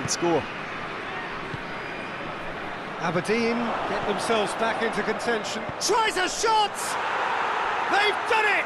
and score. Aberdeen get themselves back into contention. Tries a shot! They've done it!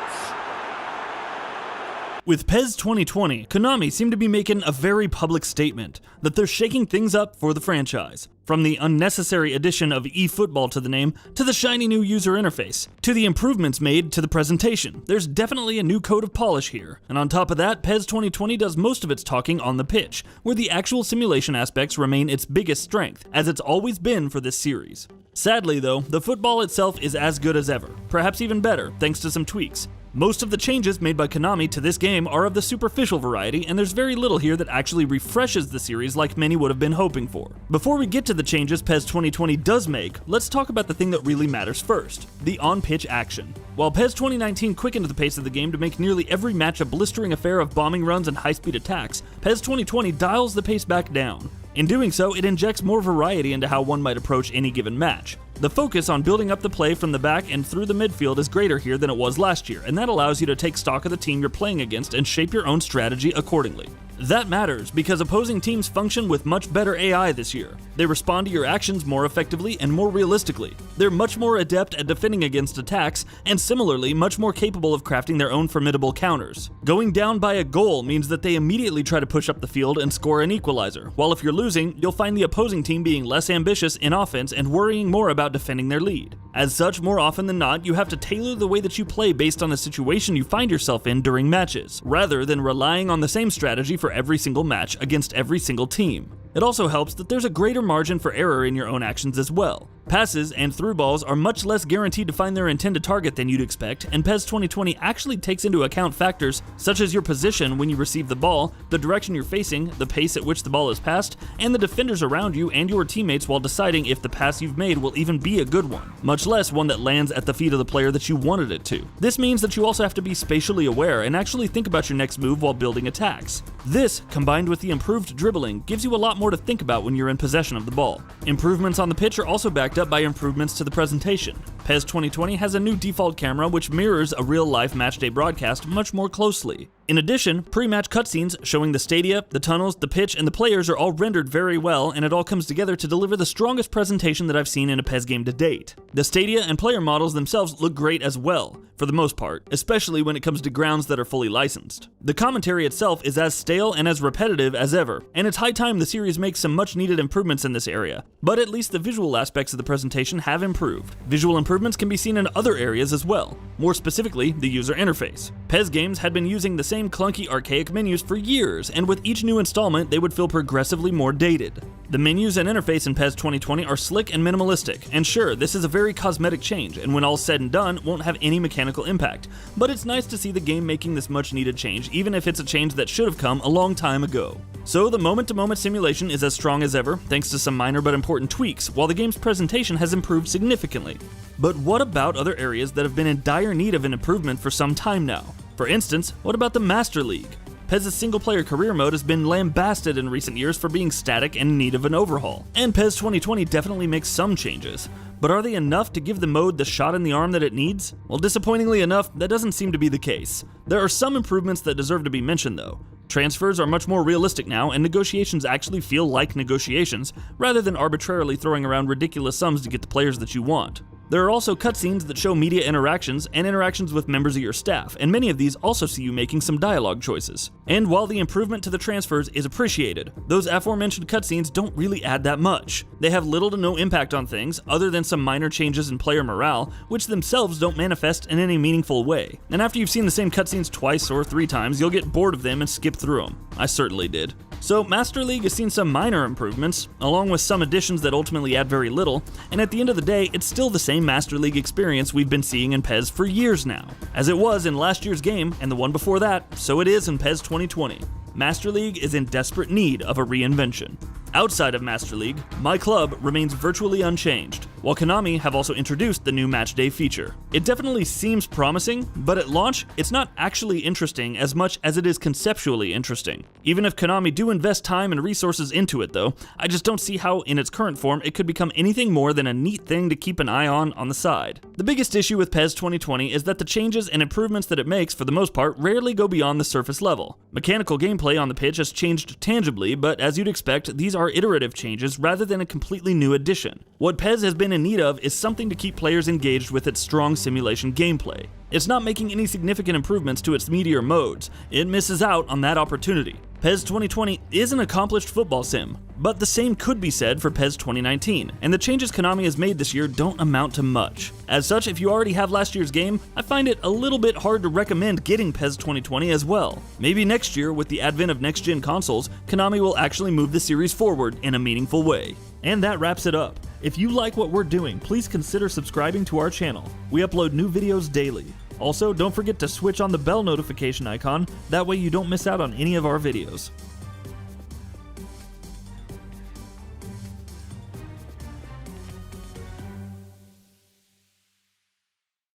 With PES 2020, Konami seem to be making a very public statement that they're shaking things up for the franchise. From the unnecessary addition of eFootball to the name, to the shiny new user interface, to the improvements made to the presentation, there's definitely a new coat of polish here. And on top of that, PES 2020 does most of its talking on the pitch, where the actual simulation aspects remain its biggest strength, as it's always been for this series. Sadly though, the football itself is as good as ever, perhaps even better, thanks to some tweaks. Most of the changes made by Konami to this game are of the superficial variety, and there's very little here that actually refreshes the series like many would have been hoping for. Before we get to the changes PES 2020 does make, let's talk about the thing that really matters first, the on-pitch action. While PES 2019 quickened the pace of the game to make nearly every match a blistering affair of bombing runs and high-speed attacks, PES 2020 dials the pace back down. In doing so, it injects more variety into how one might approach any given match. The focus on building up the play from the back and through the midfield is greater here than it was last year, and that allows you to take stock of the team you're playing against and shape your own strategy accordingly. That matters because opposing teams function with much better AI this year. They respond to your actions more effectively and more realistically. They're much more adept at defending against attacks, and similarly much more capable of crafting their own formidable counters. Going down by a goal means that they immediately try to push up the field and score an equalizer, while if you're losing, you'll find the opposing team being less ambitious in offense and worrying more about defending their lead. As such, more often than not, you have to tailor the way that you play based on the situation you find yourself in during matches, rather than relying on the same strategy for every single match against every single team. It also helps that there's a greater margin for error in your own actions as well. Passes and through balls are much less guaranteed to find their intended target than you'd expect, and PES 2020 actually takes into account factors such as your position when you receive the ball, the direction you're facing, the pace at which the ball is passed, and the defenders around you and your teammates while deciding if the pass you've made will even be a good one, much less one that lands at the feet of the player that you wanted it to. This means that you also have to be spatially aware and actually think about your next move while building attacks. This, combined with the improved dribbling, gives you a lot more to think about when you're in possession of the ball. Improvements on the pitch are also backed up by improvements to the presentation. PES 2020 has a new default camera which mirrors a real-life matchday broadcast much more closely. In addition, pre-match cutscenes showing the stadia, the tunnels, the pitch, and the players are all rendered very well, and it all comes together to deliver the strongest presentation that I've seen in a PES game to date. The stadia and player models themselves look great as well, for the most part, especially when it comes to grounds that are fully licensed. The commentary itself is as stale and as repetitive as ever, and it's high time the series makes some much needed improvements in this area, but at least the visual aspects of the presentation have improved. Visual improvements can be seen in other areas as well, more specifically the user interface. PES games had been using the same clunky archaic menus for years, and with each new installment they would feel progressively more dated. The menus and interface in PES 2020 are slick and minimalistic, and sure, this is a very cosmetic change, and when all's said and done, won't have any mechanical impact, but it's nice to see the game making this much needed change, even if it's a change that should have come a long time ago. So the moment-to-moment simulation is as strong as ever, thanks to some minor but important tweaks, while the game's presentation has improved significantly. But what about other areas that have been in dire need of an improvement for some time now? For instance, what about the Master League? PES's single-player career mode has been lambasted in recent years for being static and in need of an overhaul, and PES 2020 definitely makes some changes. But are they enough to give the mode the shot in the arm that it needs? Well, disappointingly enough, that doesn't seem to be the case. There are some improvements that deserve to be mentioned though. Transfers are much more realistic now, and negotiations actually feel like negotiations, rather than arbitrarily throwing around ridiculous sums to get the players that you want. There are also cutscenes that show media interactions and interactions with members of your staff, and many of these also see you making some dialogue choices. And while the improvement to the transfers is appreciated, those aforementioned cutscenes don't really add that much. They have little to no impact on things, other than some minor changes in player morale, which themselves don't manifest in any meaningful way. And after you've seen the same cutscenes twice or 3 times, you'll get bored of them and skip through them. I certainly did. So Master League has seen some minor improvements, along with some additions that ultimately add very little, and at the end of the day, it's still the same Master League experience we've been seeing in PES for years now. As it was in last year's game, and the one before that, so it is in PES 2020. Master League is in desperate need of a reinvention. Outside of Master League, My Club remains virtually unchanged, while Konami have also introduced the new Match Day feature. It definitely seems promising, but at launch, it's not actually interesting as much as it is conceptually interesting. Even if Konami do invest time and resources into it though, I just don't see how in its current form it could become anything more than a neat thing to keep an eye on the side. The biggest issue with PES 2020 is that the changes and improvements that it makes for the most part rarely go beyond the surface level. Mechanical gameplay on the pitch has changed tangibly, but as you'd expect, these are iterative changes rather than a completely new addition. What PES has been in need of is something to keep players engaged with its strong simulation gameplay. It's not making any significant improvements to its meatier modes. It misses out on that opportunity. PES 2020 is an accomplished football sim, but the same could be said for PES 2019, and the changes Konami has made this year don't amount to much. As such, if you already have last year's game, I find it a little bit hard to recommend getting PES 2020 as well. Maybe next year, with the advent of next-gen consoles, Konami will actually move the series forward in a meaningful way. And that wraps it up. If you like what we're doing, please consider subscribing to our channel. We upload new videos daily. Also, don't forget to switch on the bell notification icon, that way you don't miss out on any of our videos.